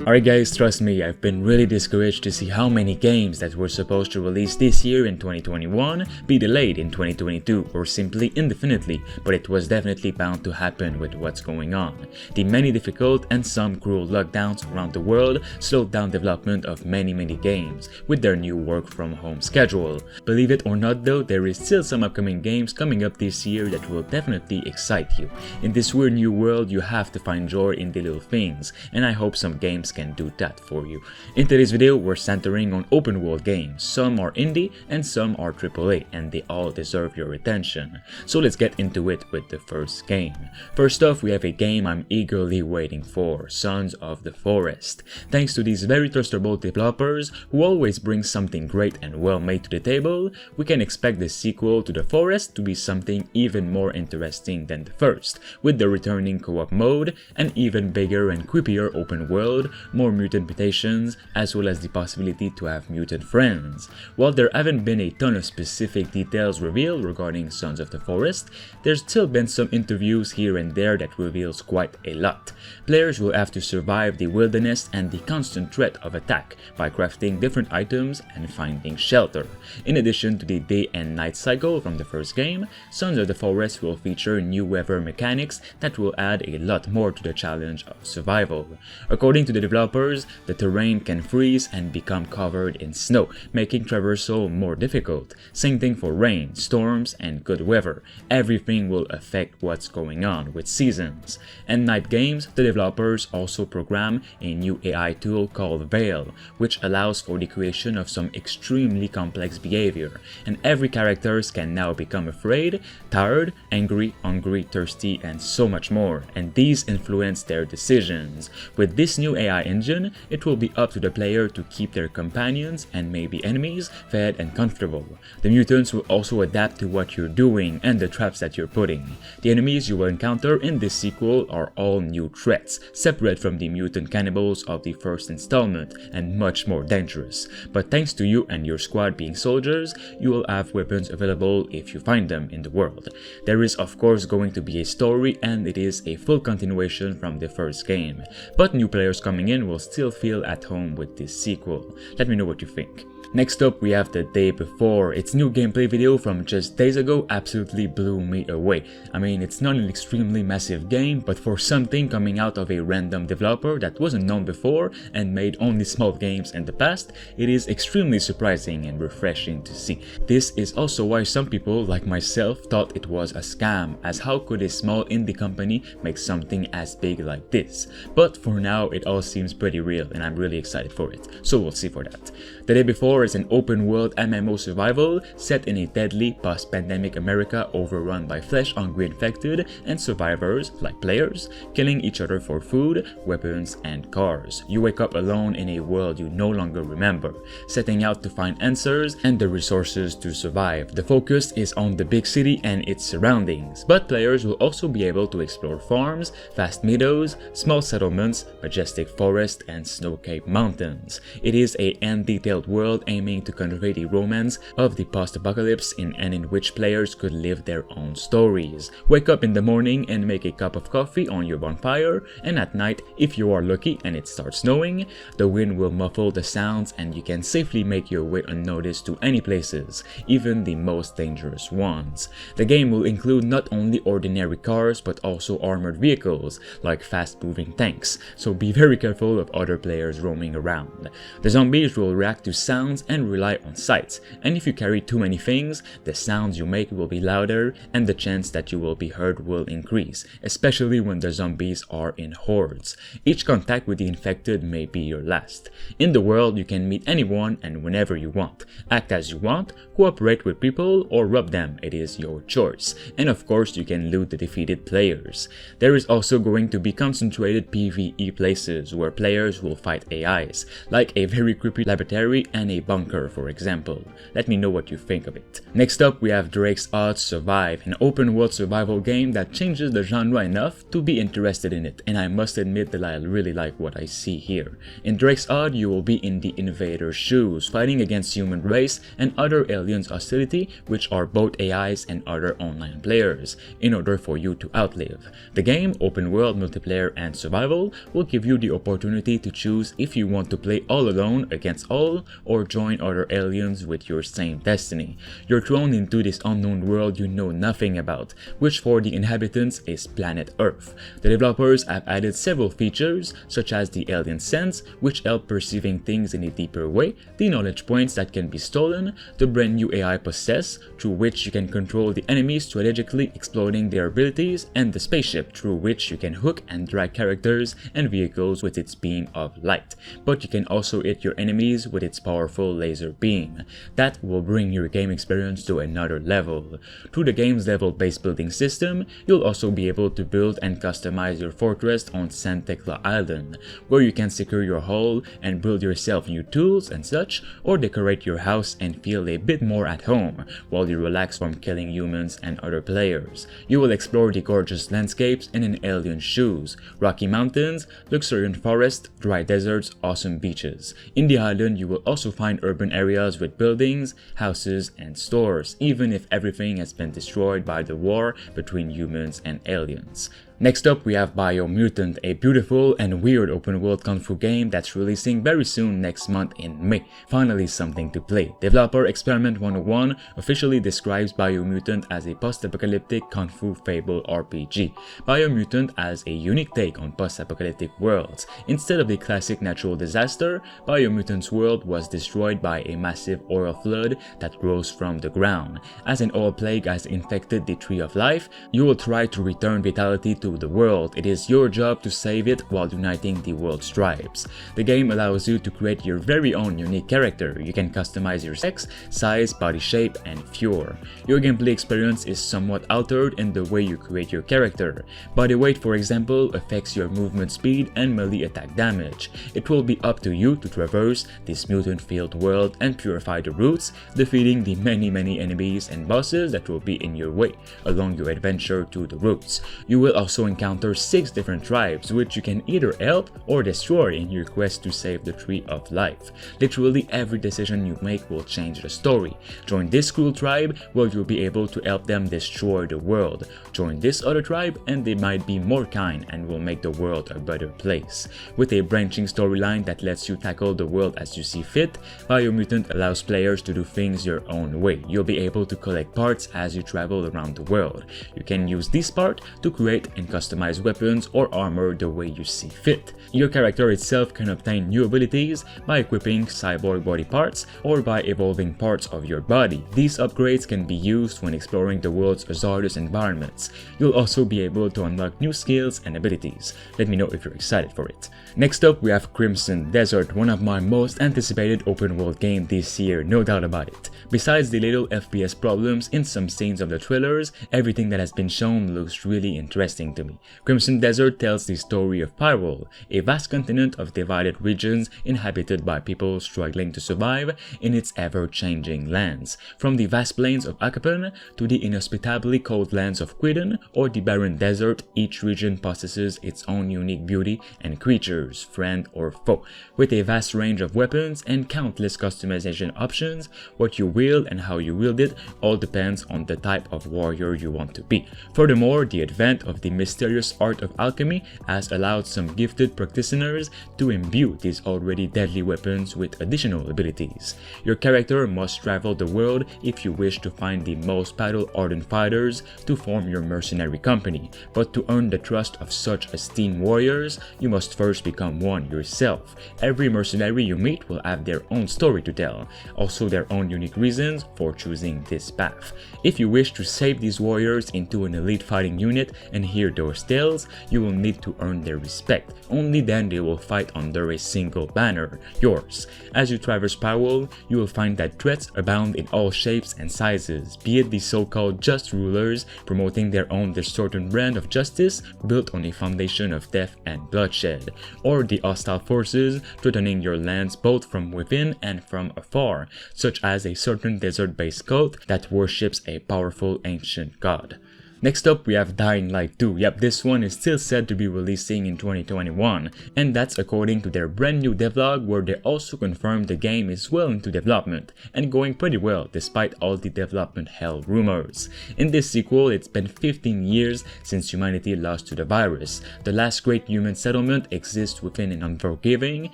Alright guys, trust me, I've been really discouraged to see how many games that were supposed to release this year in 2021 be delayed in 2022 or simply indefinitely, but it was definitely bound to happen with what's going on. The many difficult and some cruel lockdowns around the world slowed down development of many games with their new work from home schedule. Believe it or not though, there is still some upcoming games coming up this year that will definitely excite you. In this weird new world, you have to find joy in the little things, and I hope some games can do that for you. In today's video, we're centering on open world games. Some are indie and some are AAA, and they all deserve your attention. So let's get into it with the first game. First off, we have a game I'm eagerly waiting for, Sons of the Forest. Thanks to these very trustable developers who always bring something great and well made to the table, we can expect the sequel to The Forest to be something even more interesting than the first, with the returning co-op mode, an even bigger and creepier open world, more mutant mutations, as well as the possibility to have mutant friends. While there haven't been a ton of specific details revealed regarding Sons of the Forest, there's still been some interviews here and there that reveals quite a lot. Players will have to survive the wilderness and the constant threat of attack by crafting different items and finding shelter. In addition to the day and night cycle from the first game, Sons of the Forest will feature new weather mechanics that will add a lot more to the challenge of survival. According to the developers, the terrain can freeze and become covered in snow, making traversal more difficult. Same thing for rain, storms, and good weather. Everything will affect what's going on with seasons. And night games, the developers also program a new AI tool called Veil, which allows for the creation of some extremely complex behavior, and every character can now become afraid, tired, angry, hungry, thirsty, and so much more, and these influence their decisions. With this new AI engine, it will be up to the player to keep their companions and maybe enemies fed and comfortable. The mutants will also adapt to what you're doing and the traps that you're putting. The enemies you will encounter in this sequel are all new threats, separate from the mutant cannibals of the first installment and much more dangerous. But thanks to you and your squad being soldiers, you will have weapons available if you find them in the world. There is of course going to be a story, and it is a full continuation from the first game, but new players coming in will still feel at home with this sequel. Let me know what you think. Next up, we have The Day Before. Its new gameplay video from just days ago absolutely blew me away. I mean, it's not an extremely massive game, but for something coming out of a random developer that wasn't known before and made only small games in the past, it is extremely surprising and refreshing to see. This is also why some people, like myself, thought it was a scam, as how could a small indie company make something as big like this? But for now, it all seems pretty real, and I'm really excited for it, so we'll see for that. The Day Before is an open-world MMO survival set in a deadly post-pandemic America overrun by flesh-hungry infected and survivors, like players, killing each other for food, weapons, and cars. You wake up alone in a world you no longer remember, setting out to find answers and the resources to survive. The focus is on the big city and its surroundings, but players will also be able to explore farms, vast meadows, small settlements, majestic forests, and snow-capped mountains. It is a detailed world aiming to convey the romance of the post-apocalypse and in which players could live their own stories. Wake up in the morning and make a cup of coffee on your bonfire, and at night, if you are lucky and it starts snowing, the wind will muffle the sounds and you can safely make your way unnoticed to any places, even the most dangerous ones. The game will include not only ordinary cars but also armored vehicles like fast-moving tanks, so be very careful of other players roaming around. The zombies will react to sounds and rely on sight, and if you carry too many things, the sounds you make will be louder and the chance that you will be heard will increase, especially when the zombies are in hordes. Each contact with the infected may be your last. In the world, you can meet anyone and whenever you want, act as you want, cooperate with people, or rob them. It is your choice. And of course, you can loot the defeated players. There is also going to be concentrated PvE places where players will fight AIs, like a very creepy laboratory story and a bunker, for example. Let me know what you think of it. Next up, we have Drake's Odds Survive, an open world survival game that changes the genre enough to be interested in it, and I must admit that I really like what I see here. In Drake's Odd, you will be in the invader's shoes, fighting against human race and other aliens hostility, which are both AIs and other online players, in order for you to outlive. The game, open world, multiplayer, and survival, will give you the opportunity to choose if you want to play all alone against all, or join other aliens with your same destiny. You're thrown into this unknown world you know nothing about, which for the inhabitants is planet Earth. The developers have added several features, such as the alien sense, which help perceiving things in a deeper way, the knowledge points that can be stolen, the brand new AI Possess, through which you can control the enemies strategically exploiting their abilities, and the spaceship, through which you can hook and drag characters and vehicles with its beam of light, but you can also hit your enemies with its powerful laser beam. That will bring your game experience to another level. Through the game's level-based building system, you'll also be able to build and customize your fortress on Celtic Island, where you can secure your hull and build yourself new tools and such, or decorate your house and feel a bit more at home while you relax from killing humans and other players. You will explore the gorgeous landscapes in an alien shoes, rocky mountains, luxuriant forests, dry deserts, awesome beaches. In the island, you will also find urban areas with buildings, houses, and stores, even if everything has been destroyed by the war between humans and aliens. Next up, we have Biomutant, a beautiful and weird open-world kung fu game that's releasing very soon next month in May. Finally something to play. Developer Experiment 101 officially describes Biomutant as a post-apocalyptic kung fu fable RPG. Biomutant has a unique take on post-apocalyptic worlds. Instead of the classic natural disaster, Biomutant's world was destroyed by a massive oil flood that rose from the ground. As an oil plague has infected the Tree of Life, you will try to return vitality to the world. It is your job to save it while uniting the world's tribes. The game allows you to create your very own unique character. You can customize your sex, size, body shape, and fure. Your gameplay experience is somewhat altered in the way you create your character. Body weight, for example, affects your movement speed and melee attack damage. It will be up to you to traverse this mutant-filled world and purify the roots, defeating the many enemies and bosses that will be in your way along your adventure to the roots. You will also encounter 6 different tribes, which you can either help or destroy in your quest to save the Tree of Life. Literally every decision you make will change the story. Join this cool tribe where you'll be able to help them destroy the world. Join this other tribe and they might be more kind and will make the world a better place. With a branching storyline that lets you tackle the world as you see fit, Biomutant allows players to do things your own way. You'll be able to collect parts as you travel around the world. You can use this part to create and customize weapons or armor the way you see fit. Your character itself can obtain new abilities by equipping cyborg body parts or by evolving parts of your body. These upgrades can be used when exploring the world's hazardous environments. You'll also be able to unlock new skills and abilities. Let me know if you're excited for it. Next up, we have Crimson Desert, one of my most anticipated open world games this year, no doubt about it. Besides the little FPS problems in some scenes of the trailers, everything that has been shown looks really interesting to me. Crimson Desert tells the story of Pyrrole, a vast continent of divided regions inhabited by people struggling to survive in its ever-changing lands. From the vast plains of Acapon to the inhospitably cold lands of Quidon or the barren desert, each region possesses its own unique beauty and creatures, friend or foe. With a vast range of weapons and countless customization options, what you wield and how you wield it all depends on the type of warrior you want to be. Furthermore, the advent of the mysterious art of alchemy has allowed some gifted practitioners to imbue these already deadly weapons with additional abilities. Your character must travel the world if you wish to find the most battle-hardened fighters to form your mercenary company, but to earn the trust of such esteemed warriors, you must first become one yourself. Every mercenary you meet will have their own story to tell, also their own unique reasons for choosing this path. If you wish to save these warriors into an elite fighting unit and hear hear those tales, you will need to earn their respect. Only then they will fight under a single banner, yours. As you traverse Powerwall, you will find that threats abound in all shapes and sizes, be it the so-called just rulers promoting their own distorted brand of justice built on a foundation of death and bloodshed, or the hostile forces threatening your lands both from within and from afar, such as a certain desert-based cult that worships a powerful ancient god. Next up, we have Dying Light 2. Yep, this one is still said to be releasing in 2021, and that's according to their brand new devlog, where they also confirmed the game is well into development and going pretty well despite all the development hell rumors. In this sequel, it's been 15 years since humanity lost to the virus. The last great human settlement exists within an unforgiving,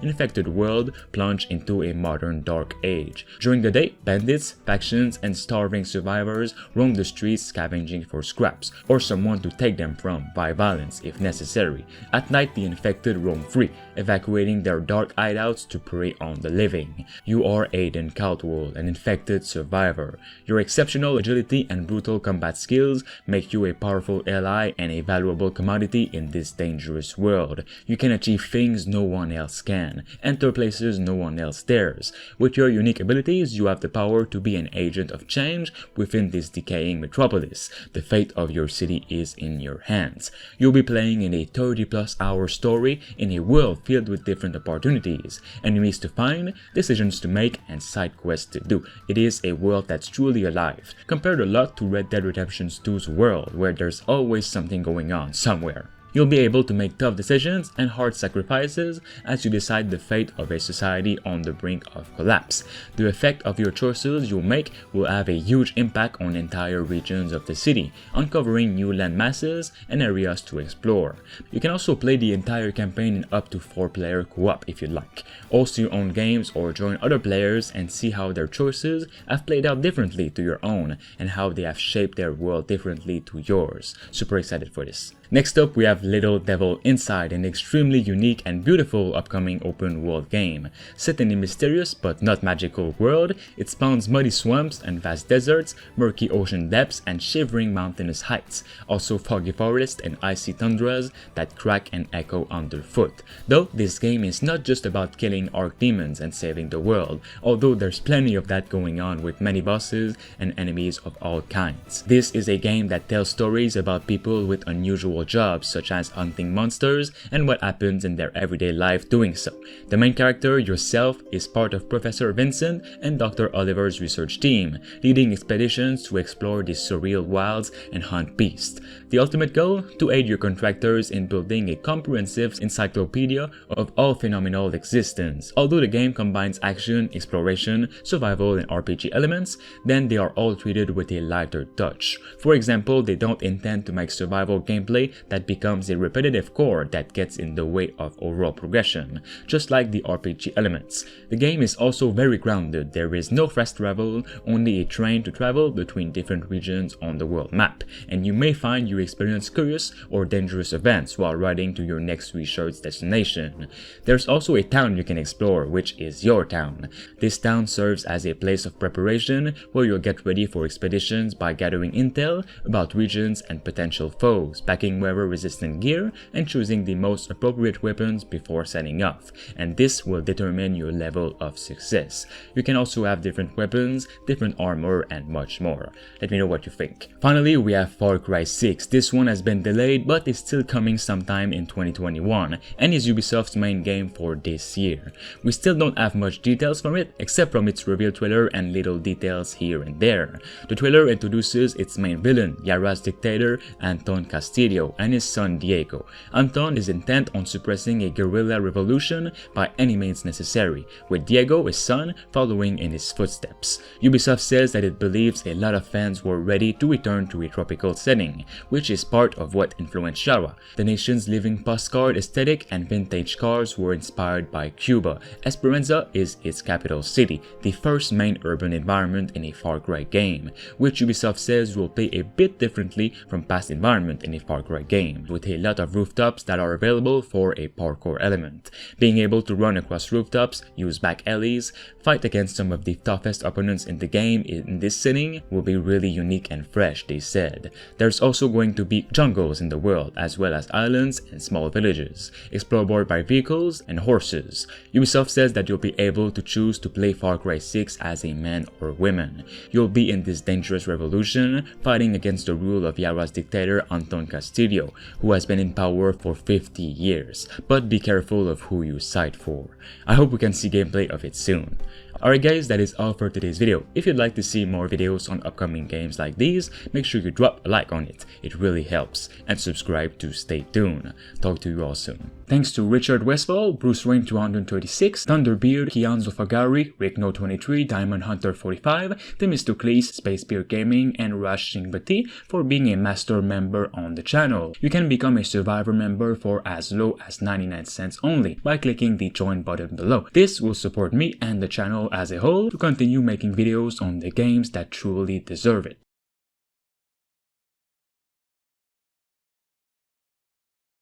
infected world plunged into a modern dark age. During the day, bandits, factions, and starving survivors roam the streets scavenging for scraps, or someone to take them from by violence if necessary. At night, the infected roam free, evacuating their dark hideouts to prey on the living. You are Aiden Caldwell, an infected survivor. Your exceptional agility and brutal combat skills make you a powerful ally and a valuable commodity in this dangerous world. You can achieve things no one else can, enter places no one else dares. With your unique abilities, you have the power to be an agent of change within this decaying metropolis. The fate of your city is in your hands. You'll be playing in a 30+ hour story in a world filled with different opportunities, enemies to find, decisions to make, and side quests to do. It is a world that's truly alive, compared a lot to Red Dead Redemption 2's world, where there's always something going on somewhere. You'll be able to make tough decisions and hard sacrifices as you decide the fate of a society on the brink of collapse. The effect of your choices you'll make will have a huge impact on entire regions of the city, uncovering new land masses and areas to explore. You can also play the entire campaign in up to 4-player co-op if you'd like. Also your own games or join other players and see how their choices have played out differently to your own and how they have shaped their world differently to yours. Super excited for this. Next up, we have Little Devil Inside, an extremely unique and beautiful upcoming open world game. Set in a mysterious but not magical world, it spawns muddy swamps and vast deserts, murky ocean depths, and shivering mountainous heights, also foggy forests and icy tundras that crack and echo underfoot. Though this game is not just about killing archdemons and saving the world, although there's plenty of that going on with many bosses and enemies of all kinds. This is a game that tells stories about people with unusual jobs such as hunting monsters and what happens in their everyday life doing so. The main character, yourself, is part of Professor Vincent and Dr. Oliver's research team, leading expeditions to explore the surreal wilds and hunt beasts. The ultimate goal? To aid your contractors in building a comprehensive encyclopedia of all phenomenal existence. Although the game combines action, exploration, survival, and RPG elements, then they are all treated with a lighter touch. For example, they don't intend to make survival gameplay that becomes a repetitive core that gets in the way of overall progression, just like the RPG elements. The game is also very grounded. There is no fast travel, only a train to travel between different regions on the world map, and you may find you experience curious or dangerous events while riding to your next research destination. There's also a town you can explore, which is your town. This town serves as a place of preparation where you'll get ready for expeditions by gathering intel about regions and potential foes, packing weather-resistant gear, and choosing the most appropriate weapons before setting off, and this will determine your level of success. You can also have different weapons, different armor, and much more. Let me know what you think. Finally, we have Far Cry 6. This one has been delayed but is still coming sometime in 2021 and is Ubisoft's main game for this year. We still don't have much details from it except from its reveal trailer and little details here and there. The trailer introduces its main villain, Yara's dictator Anton Castillo, and his son Diego. Anton is intent on suppressing a guerrilla revolution by any means necessary, with Diego, his son, following in his footsteps. Ubisoft says that it believes a lot of fans were ready to return to a tropical setting, which is part of what influenced Yara. The nation's living postcard aesthetic and vintage cars were inspired by Cuba. Esperanza is its capital city, the first main urban environment in a Far Cry game, which Ubisoft says will play a bit differently from past environment in a Far Cry game, with a lot of rooftops that are available for a parkour element. Being able to run across rooftops, use back alleys, fight against some of the toughest opponents in the game in this setting will be really unique and fresh, they said. There's also going to be jungles in the world, as well as islands and small villages, explorable by vehicles and horses. Ubisoft says that you'll be able to choose to play Far Cry 6 as a man or woman. You'll be in this dangerous revolution, fighting against the rule of Yara's dictator Anton Castillo, who has been in power for 50 years, but be careful of who you side for. I hope we can see gameplay of it soon. Alright guys, that is all for today's video. If you'd like to see more videos on upcoming games like these, make sure you drop a like on it. It really helps. And subscribe to stay tuned. Talk to you all soon. Thanks to Richard Westfall, Bruce Rain 236, Thunderbeard, Kianzo Fagari, Rickno23, Diamond Hunter 45, Themistocles, Space Beer Gaming, and Rush Singbati for being a master member on the channel. You can become a survivor member for as low as 99 cents only by clicking the join button below. This will support me and the channel as a whole to continue making videos on the games that truly deserve it.